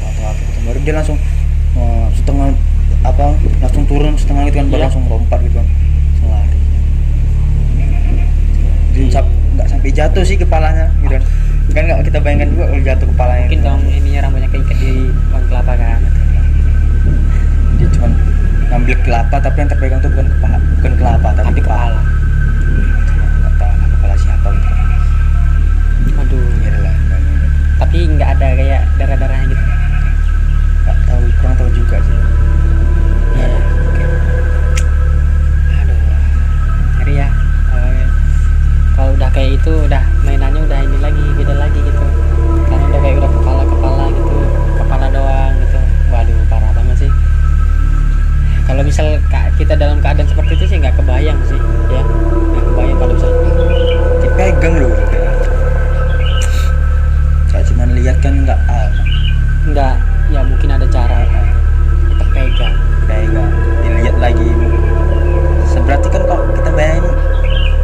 atau apa gitu. Baru dia langsung setengah langsung turun setengah gitu kan, baru Iya. langsung lompat gitu kan, langsung lari. Jadi nggak sampai jatuh sih kepalanya gitu kan nggak kita bayangkan juga kalau jatuh kepalanya. Mungkin dong ininya rambutnya keikat di pohon kelapa kan. Dia cuma ngambil kelapa, tapi yang terpegang tuh bukan kelapa Tapi kepala. nggak tahu lah kepala siapa gitu. Aduh. Iya lah, Tapi nggak ada kayak darah-darahnya gitu. nggak tahu, kurang tahu juga sih. Iya. Oke. Aduh. Ngeri ya. Kalau udah kayak itu udah mainannya udah ini lagi, beda lagi gitu. Karena udah kayak udah kepala gitu, kepala doang gitu. Waduh, parah banget sih. Kalau misal kita dalam keadaan seperti itu sih nggak kebayang sih, ya. Nggak kebayang kalau misal Dipegang loh kayak cuman lihat kan nggak, ya mungkin ada cara kita pegang. dilihat lagi. Seberarti kan kalau kita bayangin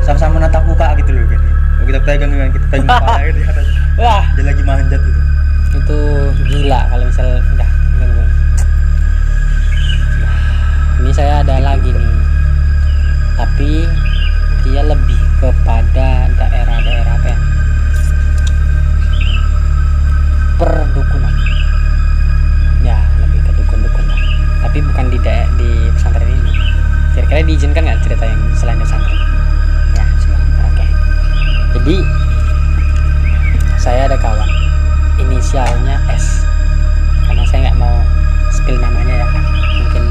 sama-sama natap muka gitu loh kan. Kalau kita pegang kepala gitu di atas. Wah, Dia lagi manjat gitu. itu gila kalau misal udah. Ini saya ada lagi nih, tapi dia lebih kepada daerah-daerah apa ya, perdukunan ya, lebih ke dukun-dukun lah, tapi bukan di pesantren ini. Kira-kira diizinkan nggak cerita yang selain di pesantren? Ya, oke. Jadi saya ada kawan inisialnya S, karena saya nggak mau spill namanya ya, mungkin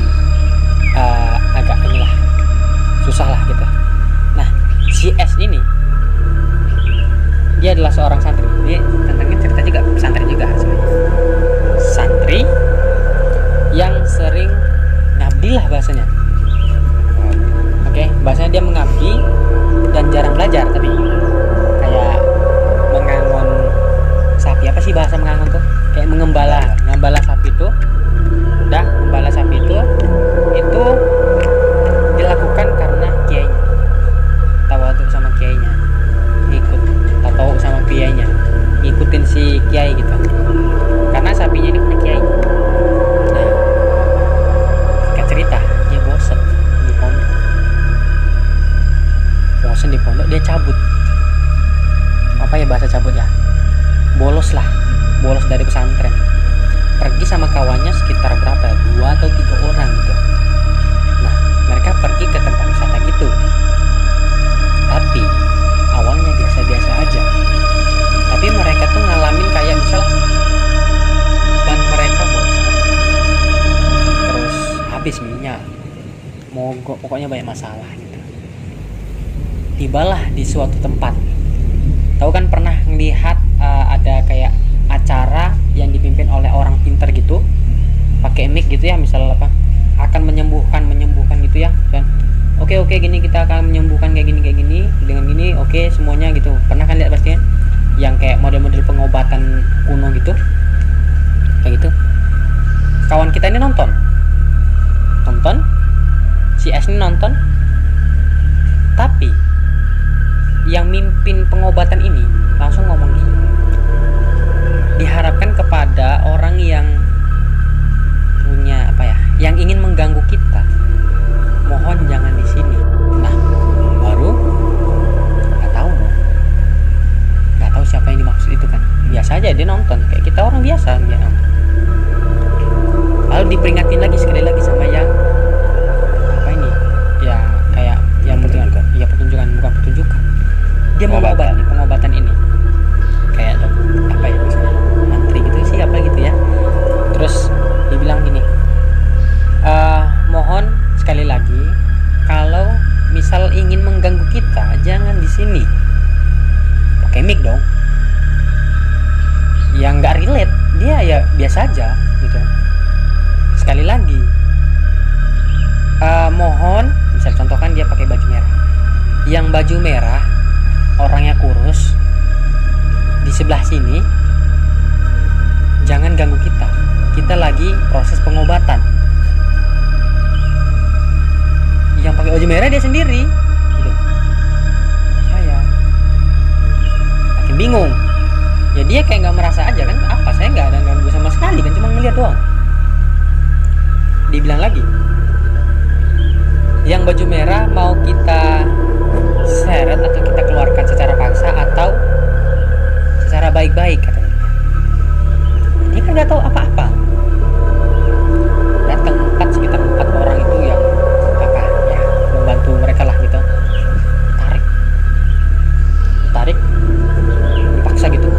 agak inilah susah lah gitu. Nah, si S ini dia adalah seorang santri. Ini tentangnya cerita juga pesantren juga sebenarnya. Santri yang sering ngabdi lah bahasanya. Oke, bahasanya dia mengabdi dan jarang belajar, tapi kayak mengangon sapi. Apa sih bahasa mengangon tuh? Kayak ngembala sapi itu. Udah, ngembala sapi itu dilakukan karena kiainya. Tawadhu sama kiainya. Ngikut tahu sama kiainya. Ngikutin si kiai gitu. Karena sapinya ini punya kiai. Nah, singkat cerita, dia bosen di pondok. Dia cabut. Apa ya bahasa cabut ya? Bolos dari pesantren. Pergi sama kawannya sekitar berapa ya? 2 atau 3 orang gitu. Nah, mereka pergi ke tempat wisata gitu. Tapi awalnya biasa-biasa aja. Tapi mereka tuh ngalamin kayak misal ban mereka bocor, terus habis minyak, mogok pokoknya banyak masalah gitu. Tibalah di suatu tempat, tahu kan pernah ngelihat ada kayak acara yang dipimpin oleh orang pintar gitu, pakai mic gitu ya, misal apa akan menyembuhkan gitu ya, dan oke gini kita akan menyembuhkan kayak gini dengan gini, oke semuanya gitu. Pernah kan lihat pasti kan yang kayak model-model pengobatan kuno gitu, kayak gitu. Kawan kita ini nonton si S ini nonton, tapi yang mimpin pengobatan ini langsung ngomong gini, diharapkan kepada orang yang punya apa ya, yang ingin mengganggu kita, mohon jangan di sini. Nah, baru nggak tahu siapa yang dimaksud itu kan. Biasa aja dia nonton, kayak kita orang biasa dia nonton. Lalu diperingatin lagi sekali lagi sama yang apa ini ya, kayak yang petunjukan, ya petunjukan bukan petunjukan, dia mau pengobatan ini kayak apa ya, misalnya mantri gitu sih apa gitu ya. Terus dibilang gini, mohon sekali lagi kalau misal ingin mengganggu kita jangan di sini. Pakai mic dong, yang nggak relate, dia ya biasa aja gitu. Sekali lagi, mohon, misal contohkan dia pakai baju merah, yang baju merah orangnya kurus di sebelah sini, jangan ganggu kita lagi proses pengobatan. Yang pakai baju merah dia sendiri gitu. Saya makin bingung ya, dia kayak nggak merasa aja kan, apa saya nggak ada ganggu sama sekali kan, cuma ngeliat doang. Dibilang lagi, yang baju merah mau kita seret atau kita keluarkan secara paksa atau secara baik-baik katanya. Dia kan nggak tahu apa-apa. Datang sekitar 4 orang itu yang apa ya, membantu mereka lah gitu. Tarik, dipaksa gitu,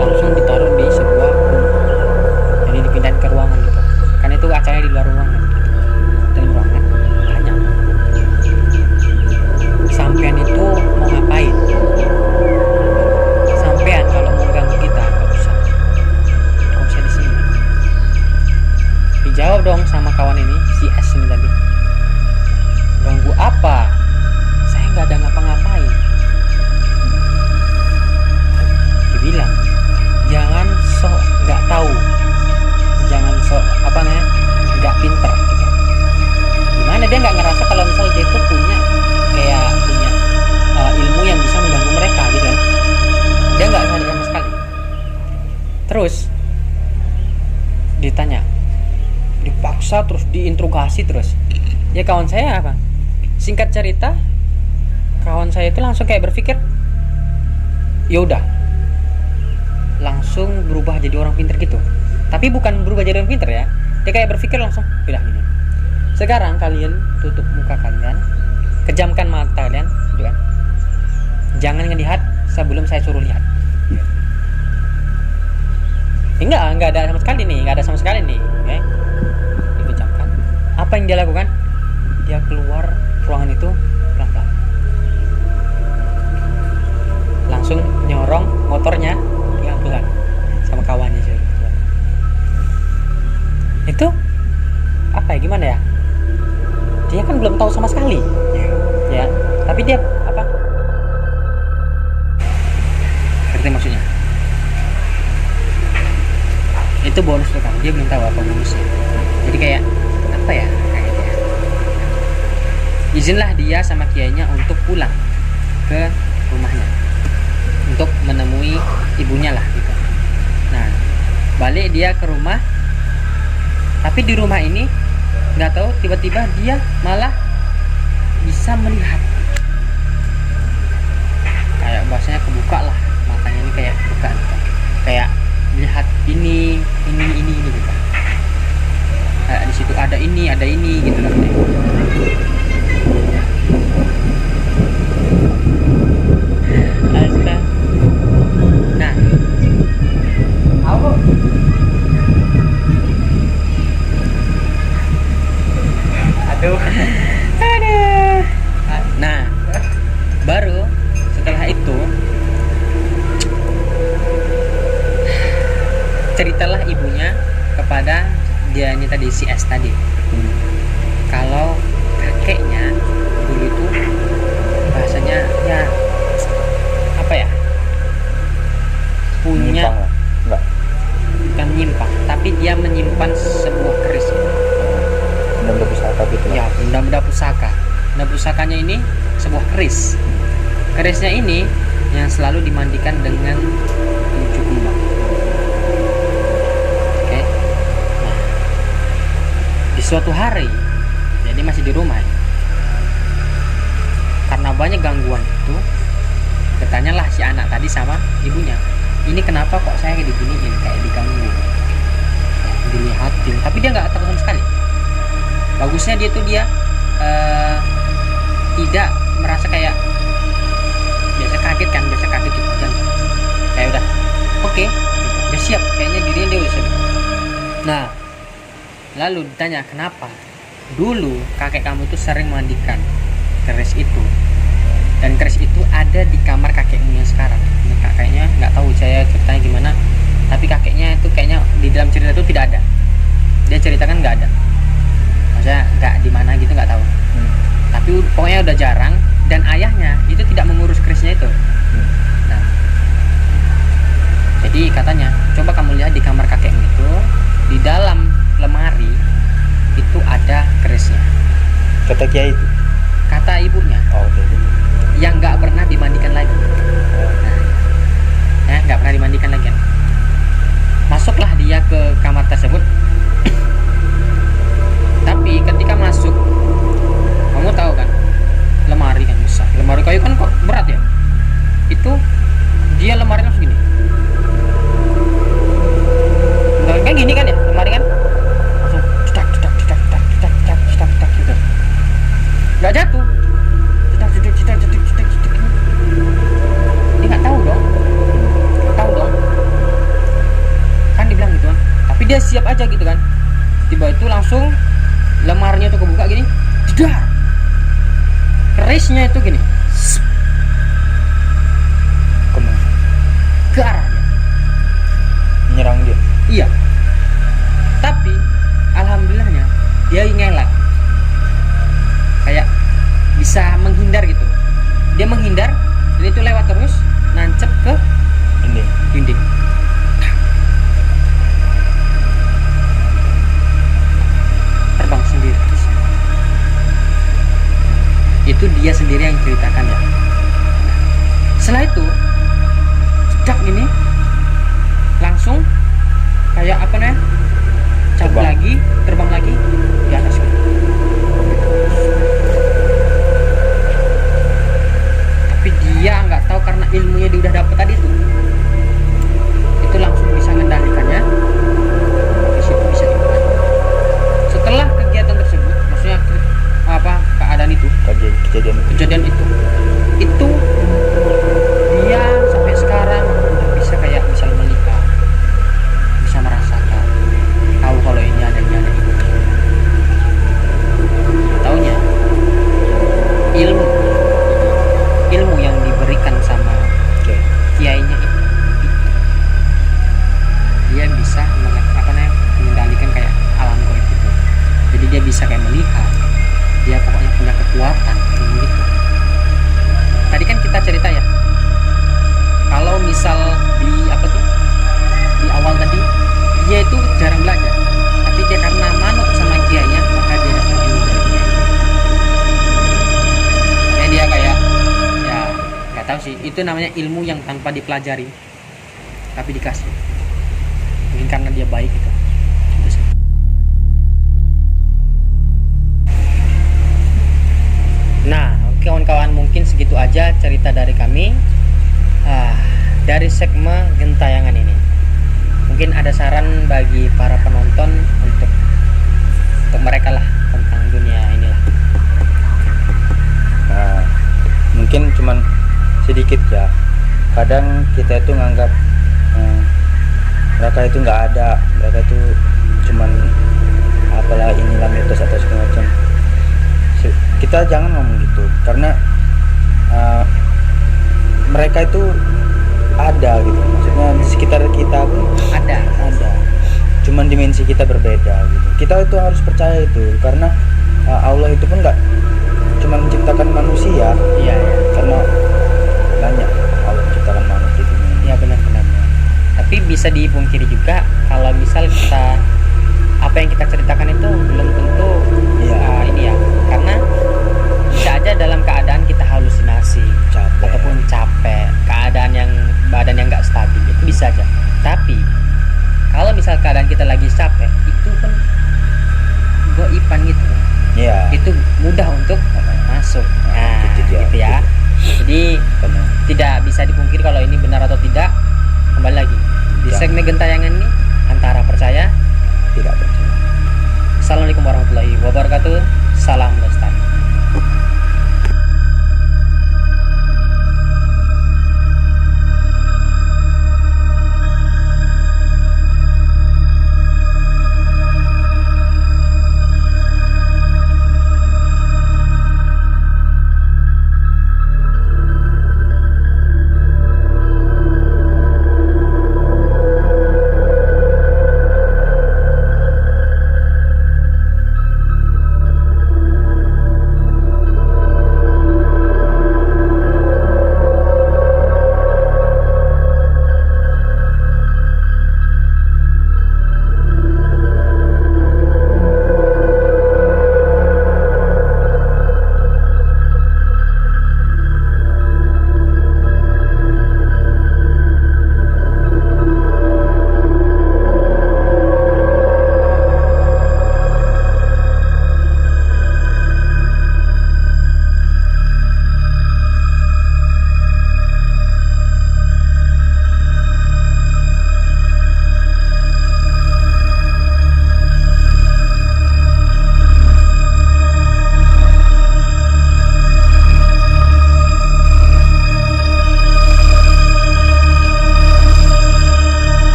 langsung ditaruh di sebuah rumah. Jadi dipindahin ke ruangan gitu. Kan itu acaranya di luar ruangan gitu. Dalam ruangan tanya, sampean itu mau ngapain? Sampean kalau mau ganggu kita nggak usah di sini. Dijawab dong sama kawan ini, si S ini tadi, ganggu apa? Saya nggak ada ngapa-ngapain. Dibilang, jangan sok nggak tahu, jangan sok apa namanya, nggak pinter gitu. Gimana dia nggak ngerasa kalau misal dia itu punya ilmu yang bisa mengganggu mereka gitu kan. Dia nggak sadar sama sekali. Terus ditanya, dipaksa, terus diinterogasi terus. Ya kawan saya apa? Singkat cerita, kawan saya itu langsung kayak berpikir, ya udah, langsung berubah jadi orang pintar gitu. Tapi bukan berubah jadi orang pintar ya. Dia kayak berpikir langsung, udah gini. Sekarang kalian tutup muka kalian, kejamkan mata kalian, gitu kan. Jangan ngelihat sebelum saya suruh lihat. Enggak ada sama sekali nih, okay? Dipejamkan. Apa yang dia lakukan? Dia keluar ruangan itu pelan-pelan. Langsung nyorong motornya pelan-pelan sama kawannya sih. Itu apa ya, gimana ya? Dia kan belum tahu sama sekali. Ya, tapi dia apa? Ngerti maksudnya? Itu bonus tuh kan, dia belum tahu apa bonusnya. Jadi kayak apa ya, kayaknya izinlah dia sama kiainya untuk pulang ke rumahnya untuk menemui ibunya lah gitu. Nah, balik dia ke rumah, tapi di rumah ini nggak tahu tiba-tiba dia malah bisa melihat, kayak bahasanya kebuka lah matanya ini, kayak buka gitu. Kayak lihat ini gitu. Di situ ada ini gitu kan. Astaga. Nah, aduh tadi si S tadi. Kalau kakeknya dulu itu bahasanya ya apa ya, punya Menyimpang lah. Enggak. bukan menyimpang, tapi dia menyimpan sebuah keris. Benda pusaka gitu lah. Ya, benda-benda pusaka. Benda pusakanya ini sebuah keris. Kerisnya ini yang selalu dimandikan dengan 7 kumbang. Oke. Nah, di suatu hari, jadi masih di rumah ya. Karena banyak gangguan itu, bertanyalah si anak tadi sama ibunya, ini kenapa kok saya diginiin, kayak diganggu, ya, dilihatin, tapi dia nggak takut sama sekali. Bagusnya dia tidak merasa kayak biasa kaget kan, biasa kaget gitu kan, kayak udah oke, udah siap, kayaknya dirinya dia udah siap. Nah, lalu ditanya kenapa dulu kakek kamu itu sering mandikan keris itu, dan keris itu ada di kamar kakekmu yang sekarang. Nah, kakeknya nggak tahu saya ceritanya gimana, tapi kakeknya itu kayaknya di dalam cerita itu tidak ada, dia ceritakan nggak ada, maksudnya nggak di mana gitu, nggak tahu. Tapi pokoknya udah jarang, dan ayahnya itu tidak mengurus kerisnya itu. Nah, jadi katanya coba kamu lihat di kamar kakekmu itu, di dalam lemari itu ada kerisnya, Kata kiai itu. kata ibunya, Oh, oke. yang nggak pernah dimandikan lagi. Nah, ya nggak pernah dimandikan lagi kan. Masuklah dia ke kamar tersebut. Tapi ketika masuk, kamu tahu kan, lemari kan besar, lemari kayu kan kok berat ya. Itu dia lemari langsung gini. Nah, kan gini kan ya, lemari kan langsung cetak cetak cetak cetak cetak cetak cetak cetak gitu. Nggak jatuh. Cetak cetak cetak cetak cetak cetak. Dia nggak tahu dong. Nggak tahu dong. Kan dibilang gitu kan. Tapi dia siap aja gitu kan. Tiba itu langsung lemarinya tuh kebuka gini. Jedar. Kerisnya itu gini. Kemana? Ke arah dia. Menyerang dia. Iya. Tapi alhamdulillahnya dia ngelak. Kayak bisa menghindar gitu. Dia menghindar dan itu lewat terus nancep ke Ini. dinding. Terbang sendiri. Itu dia sendiri yang ceritakan ya. Setelah itu cedak ini langsung kayak apa namanya, cabut Terbang. lagi, terbang lagi di atas gitu. Tapi dia nggak tahu karena ilmunya dia udah dapet tadi itu langsung bisa mengendalikannya. Di situ bisa dibuat. Setelah kegiatan tersebut, maksudnya apa keadaan itu, kejadian itu dia sampai sekarang udah bisa kayak misal melihat, bisa merasakan, tahu kalau ini ada itu. Taunya ilmu yang diberikan sama kiainya itu dia bisa mengendalikan kayak alam gaib itu. Jadi dia bisa kayak melihat, dia pokoknya punya kekuatan gitu. Tadi kan kita cerita ya, kalau misal di di awal tadi dia itu jarang belajar, tapi dia karena manut sama kiainya maka dia dapat ilmu dari kiai. Ya dia kayak ya nggak tahu sih, itu namanya ilmu yang tanpa dipelajari tapi dikasih, mungkin karena dia baik gitu. Itu sih. Nah, kawan-kawan, mungkin segitu aja cerita dari kami dari segmen gentayangan ini. Mungkin ada saran bagi para penonton untuk mereka lah tentang dunia inilah. Nah, mungkin cuman sedikit ya. Kadang kita itu nganggap mereka itu nggak ada, mereka itu cuman apalah inilah mitos atau segala macam. Kita jangan ngomong gitu, karena mereka itu ada gitu, maksudnya di sekitar kita pun Ada. cuman dimensi kita berbeda gitu. Kita itu harus percaya itu, karena Allah itu pun nggak cuma menciptakan manusia. Iya, iya. Karena banyak Allah menciptakan makhluk di dunia ini. Ya benar-benar. Tapi bisa dipungkiri juga kalau misal kita apa yang kita ceritakan itu belum tentu Iya. ini ya, karena bisa aja dalam keadaan kita halusinasi Capek. ataupun capek, keadaan yang badan yang nggak stabil, itu bisa aja. Tapi kalau misal keadaan kita lagi capek, itu pun goipan gitu, Iya. itu mudah untuk masuk. Nah, Itu dia. gitu ya. Jadi Benar. tidak bisa dipungkiri kalau ini benar atau tidak. Kembali lagi di Ya. segmen gentayangan ini antara percaya. Tidak percaya. Assalamualaikum warahmatullahi wabarakatuh. Salam lestari.